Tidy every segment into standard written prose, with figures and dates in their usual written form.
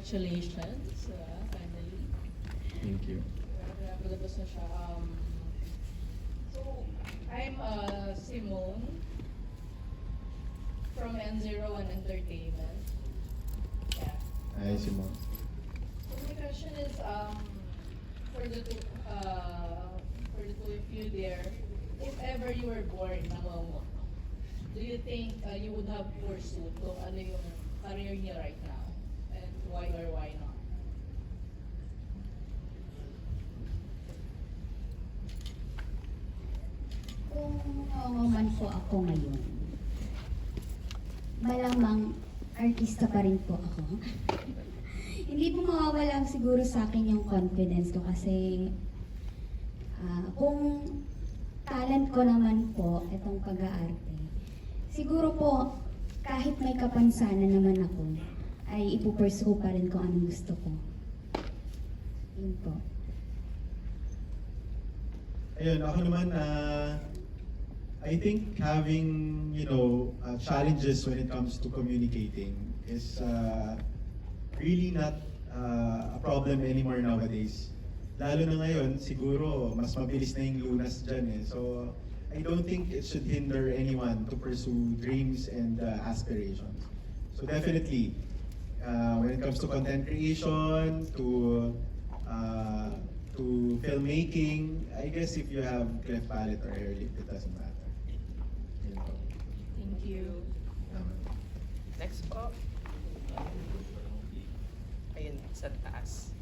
congratulations, finally. Thank you. Palabas na siya. So, I'm Simone from N01 Entertainment. Yeah. Hi, Simon. So my question is, for the two of you there, if ever you were born na Momo, do you think you would have pursued kung ano yung career niya right now? And why or why not? Kung man po ako ngayon, malamang artista pa rin po ako. Hindi po mawawala siguro sa akin yung confidence ko kasi kung talent ko naman po itong pag-aarte, siguro po kahit may kapansanan naman ako, ay ipupursue pa rin kung anong gusto ko. Yun po. Ayun, ako naman, I think having, challenges when it comes to communicating is really not a problem anymore nowadays. Lalo na ngayon, siguro, mas mabilis na yung lunas dyan eh. So, I don't think it should hinder anyone to pursue dreams and aspirations. So definitely, when it comes to content creation, to filmmaking, I guess if you have cleft palate or hair lip, it doesn't matter. You know. Thank you. Next po. Ayun, sa taas.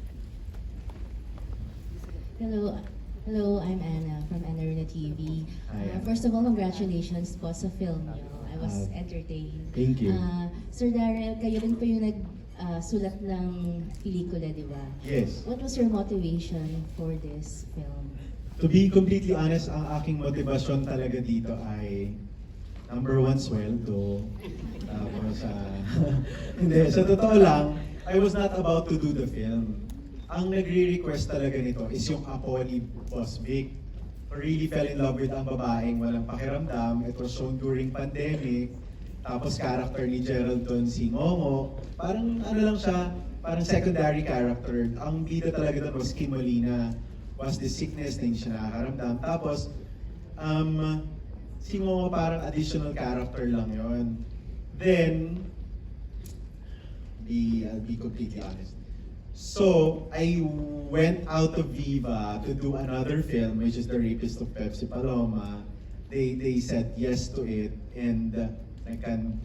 Hello, I'm Anna from Anaruna TV. Hi, Anna. First of all, congratulations po sa film niyo. I was entertained. Thank you. Sir Daryl, kayo rin po yung nagsulat ng pelikula, di ba? Yes. What was your motivation for this film? To be completely honest, ang aking motibasyon talaga dito ay number one, sweldo. Tapos, hindi, sa totoo lang, I was not about to do the film. Ang nagre-request talaga nito is yung apo ni Boss Vic. I really fell in love with ang babaeng walang pakiramdam. It was shown during pandemic. Tapos character ni Gerald doon si Momo. Parang ano lang siya, parang secondary character. Ang bida talaga doon was Kim Molina. Was this sickness na hindi siya nakakaramdam. Tapos, si Momo parang additional character lang yon. Then, I'll be completely honest. So, I went out of Viva to do another film, which is The Rapist of Pepsi Paloma. They said yes to it, and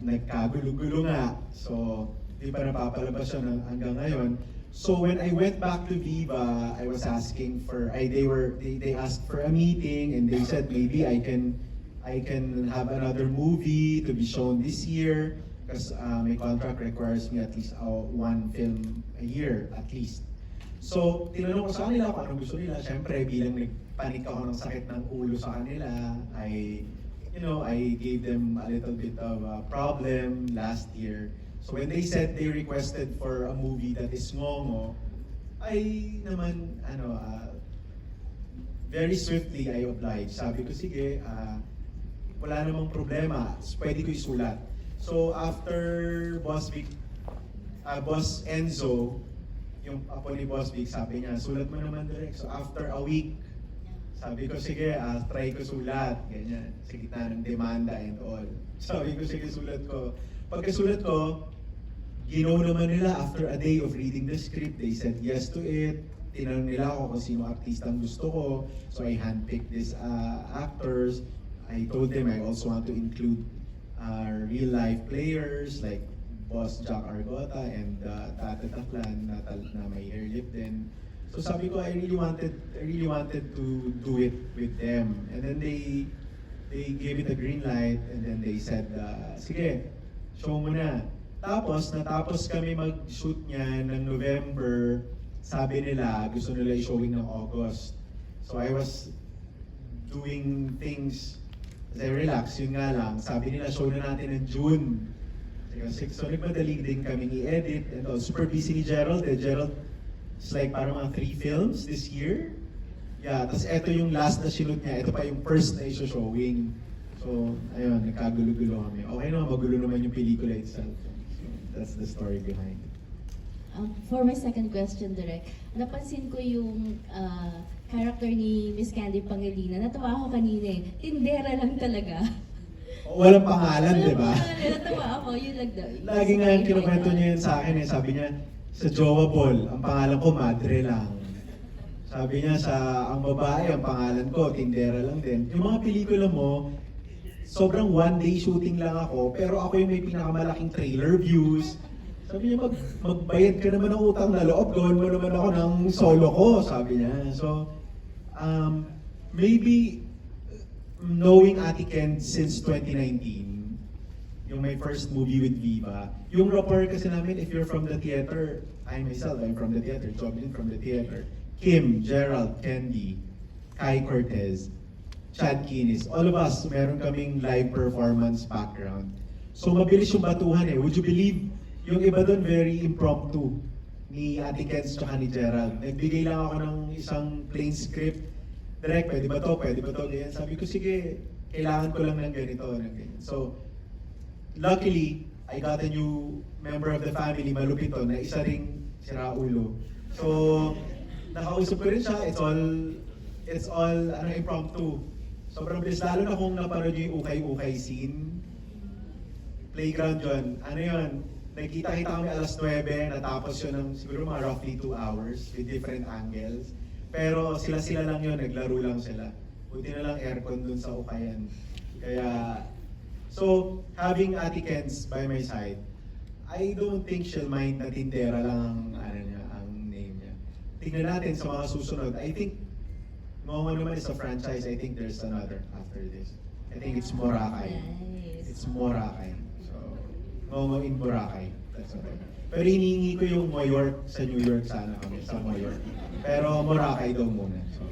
nagkagulo-gulo nga. So, di pa napapalabas siya hanggang ngayon. So, when I went back to Viva, I was asking for, they asked for a meeting, and they said maybe I can have another movie to be shown this year. Because my contract requires me at least one film a year, at least. So, tinanong ko sa kanila kung anong gusto nila. Siyempre, bilang nagpanik ako ng sakit ng ulo sa kanila, I gave them a little bit of a problem last year. So when they said they requested for a movie that is Momo, I naman, very swiftly I obliged. Sabi ko, sige, wala namang problema, pwede ko isulat. So after Boss Enzo, yung apo ni Boss Vic, sabi niya, sulat mo naman direct. So after a week, sabi ko, sige, try ko sulat. Ganyan, sa gitna ng demanda and all. Sabi ko, sige, sulat ko. Pagkasulat ko, ginaw naman nila after a day of reading the script. They said yes to it. Tinanong nila ako kung sino artista ang gusto ko. So I handpicked these actors. I told them I also want to include real life players like Boss Jack Argota and Tate Taklan na may hair lip din. So sabi ko I really wanted to do it with them. And then they gave it a green light and then they said, sige, show mo na. Tapos natapos kami mag-shoot niya ng November. Sabi nila gusto nila i-showing ng August. So I was doing things as I relax, yun nga lang. Sabi nila show na natin ng June. So nagmadali din kaming i-edit and all. Super busy ni Gerald. Gerald, it's like parang mga 3 films this year. Yeah, tapos eto yung last na sinut niya. Ito pa yung first na iso-showing. So, ayun, nagkagulo-gulo kami. Okay naman, magulo naman yung pelikula itself. So, that's the story behind it. For my second question, Direk, napansin ko yung character ni Miss Candy Pangilinan. Natawa ako kanina eh. Tindera lang talaga. Walang pangalan, di ba? Walang pangalan. Natawa ako. Yun lang daw. Lagi nga yung kinukwento niya yun sa akin eh. Sabi niya, sa Jowa Ball, ang pangalan ko Madre lang. Sabi niya sa ang babae, ang pangalan ko, Tindera lang din. Yung mga pelikula mo, sobrang one-day shooting lang ako, pero ako yung may pinakamalaking trailer views. Sabi niya, magbayad ka naman ng utang na loob, gawin mo naman ako ng solo ko, sabi niya. So, maybe knowing Ate Ken since 2019, yung my first movie with Viva, yung rapport kasi namin, if you're from the theater, I myself, I'm from the theater, Joblin from the theater, Kim, Gerald, Candy, Kai Cortez, Chad Kinis, all of us, meron kaming live performance background. So mabilis yung batuhan eh. Would you believe, yung iba doon very impromptu ni Ate Kens tsaka ni Gerald. Nagbigay lang ako ng isang plain script. Direct, pwede ba to, ganyan. Sabi ko, sige, kailangan ko lang ng ganito, ng ganyan. So, luckily, I got a new member of the family, malupit to, na isa ring si Raulo. So, nakausap ko rin siya, it's all impromptu. Sobrang bilis, lalo na kung napanood niyo yung ukay-ukay scene. Playground yun. Ano yun? Nagkita-kita kami alas 9, natapos yun ng siguro mga roughly 2 hours with different angles. Pero sila-sila lang yun, naglaro lang sila. Buti na lang aircon dun sa ukayan. Kaya, so, having Ate Kens by my side, I don't think she'll mind na Tindera lang ang name niya. Tingnan natin sa mga susunod. I think, Momo naman is a franchise. I think there's another after this. I think it's Boracay. Nice. It's Boracay. So, Momo in Boracay. That's okay. Pero hinihingi ko yung New York sa New York sana kami, sa New York. Pero Boracay daw muna. So,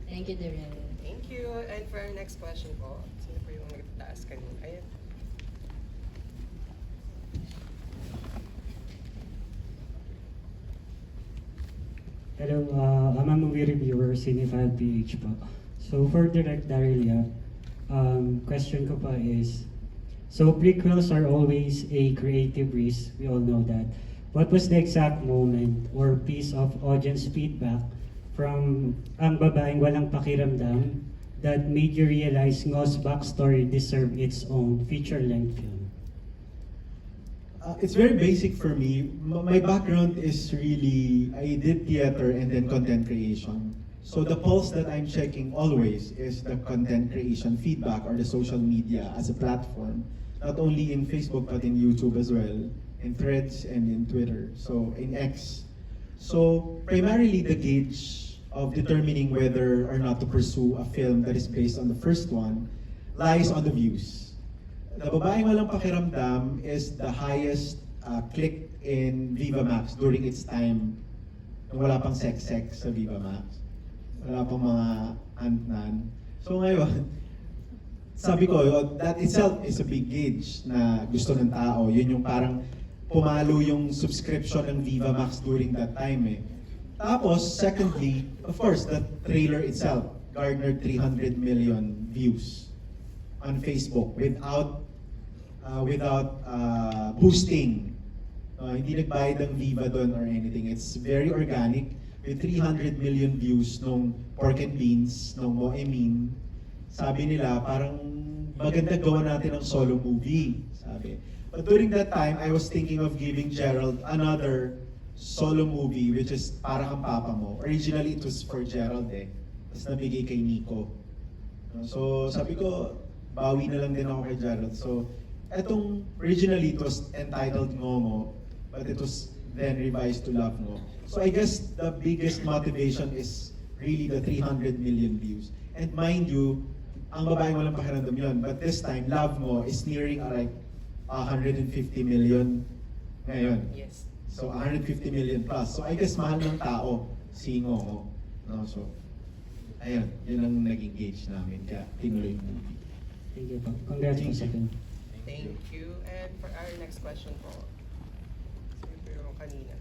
Thank you, Direk. Thank you. And for our next question po, sino po yung nagtaas kanina? Ayan. Hello, I'm a movie reviewer, Cinephile PH po. So for Direct Darylia, question ko pa is, so prequels are always a creative risk, we all know that. What was the exact moment or piece of audience feedback from Ang Babaeng Walang Pakiramdam that made you realize Ngo's backstory deserved its own feature-length film? it's very basic for me. My background is really, I did theater and then content creation. So the pulse that I'm checking always is the content creation feedback or the social media as a platform, not only in Facebook but in YouTube as well, in Threads and in Twitter, so in X. So primarily the gauge of determining whether or not to pursue a film that is based on the first one lies on the views. The Babaeng Walang Pakiramdam is the highest click in Viva Max during its time. Nung wala pang sex-sex sa Viva Max. Wala pang mga ant-nan. So ngayon, sabi ko, that itself is a big gauge na gusto ng tao. Yun yung parang pumalo yung subscription ng Viva Max during that time eh. Tapos, secondly, of course, the trailer itself garnered 300 million views on Facebook without boosting. Hindi nagbayad ng Viva doon or anything. It's very organic with 300 million views nung Pork and Beans, nung Mo Emin. Sabi nila, parang maganda gawa natin ng solo movie. Sabi. But during that time, I was thinking of giving Gerald another solo movie which is Para Kang Papa Mo. Originally, it was for Gerald eh. Tapos nabigay kay Nico. So sabi ko, bawi na lang din ako kay Gerald. So, etong originally it was entitled Ngomo, but it was then revised to Love Ngo. So I guess the biggest motivation is really the 300 million views. And mind you, Ang Babaeng Walang Pakiramdam yun, but this time, Love Ngo is nearing like 150 million ngayon. Yes. So 150 million plus. So I guess mahal ng tao si Ngo. No? So, ayun, yun ang naging gauge namin. Kaya tinuloy yung movie. Thank you po. Congrats po sa akin. Thank you. And for our next question po, sino po yung kanina?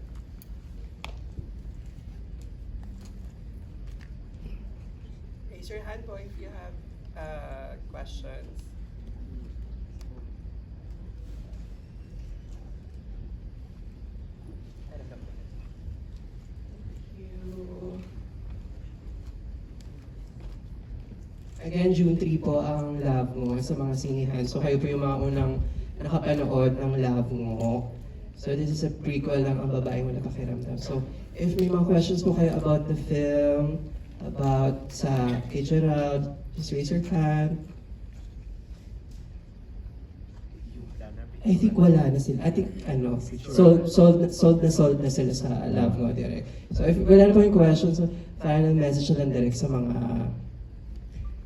Raise your hand po if you have questions. Ano po? again, June 3 po ang Love Mo sa mga sinihan. So kayo po yung mga unang nakapanood ng Love Mo. So this is a prequel lang ang babaeng wala pakiramdam. So if may mga questions po kayo about the film, about sa kay Gerald, just raise your hand. I think wala na sila. I think sold na sila sa Love Mo direct. So if wala na po yung questions, so final message na lang direct sa mga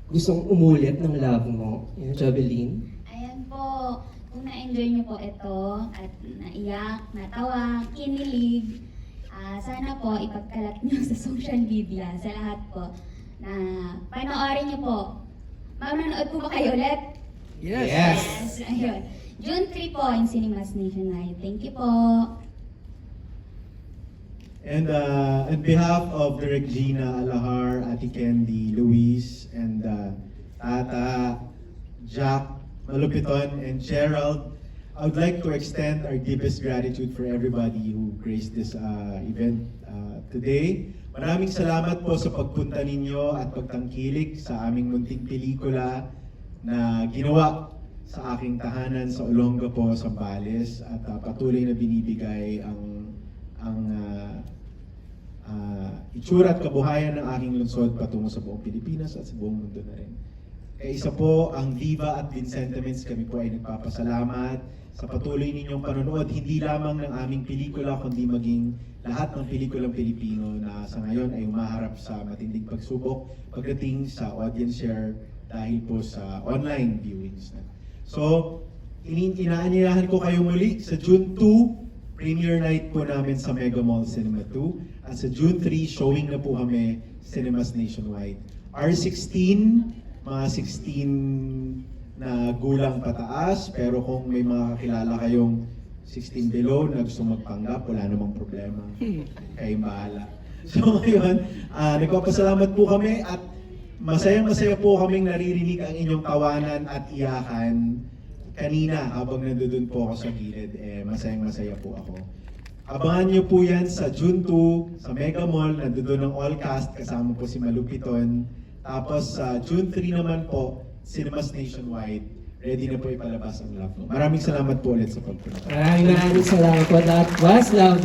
gustong umulit ng Love Mo. Yung Jobeline. Ayan po, kung na-enjoy niyo po ito at naiyak, natawa, kinilig, sana po ipagkalat niyo sa social media, sa lahat po, na panoorin niyo po. Manonood po ba kayo ulit? Yes. Ayun. June 3 po in Cinemas Nationwide. Thank you po. And on behalf of Direk Gina Alahar, Ate Candy, Luis, and Tata, Jack, Malupiton, and Gerald, I would like to extend our deepest gratitude for everybody who graced this event today. Maraming salamat po sa pagpunta ninyo at pagtangkilik sa aming munting pelikula na ginawa sa aking tahanan sa Olongapo, Zambales, at patuloy na binibigay ang itsura at kabuhayan ng aking lungsod patungo sa buong Pilipinas at sa buong mundo na rin. Kaya isa po ang Viva at Vincentements, kami po ay nagpapasalamat sa patuloy ninyong panonood, hindi lamang ng aming pelikula, kundi maging lahat ng pelikulang Pilipino na sa ngayon ay umaharap sa matinding pagsubok pagdating sa audience share dahil po sa online viewings na. So, inaanyayahan ko kayo muli sa June 2, premiere night po namin sa Mega Mall Cinema 2. At sa June 3, showing na po kami Cinemas Nationwide. R16, mga 16 na gulang pataas, pero kung may mga kakilala kayong 16 below na gusto magpanggap, wala namang problema. Kayong bahala. So ngayon, nagpapasalamat po kami at masayang-masaya po kaming naririnig ang inyong tawanan at iyakan. Kanina, habang nandoon po ako sa gilid, masayang-masaya po ako. Abangan niyo po yan sa June 2, sa Mega Mall, nandoon ang all cast, kasama po si Malupiton. Tapos sa June 3 naman po, Cinemas Nationwide, ready na po ipalabas ang Love Mo. Maraming salamat po ulit sa pagpunta. Maraming salamat po. That was Love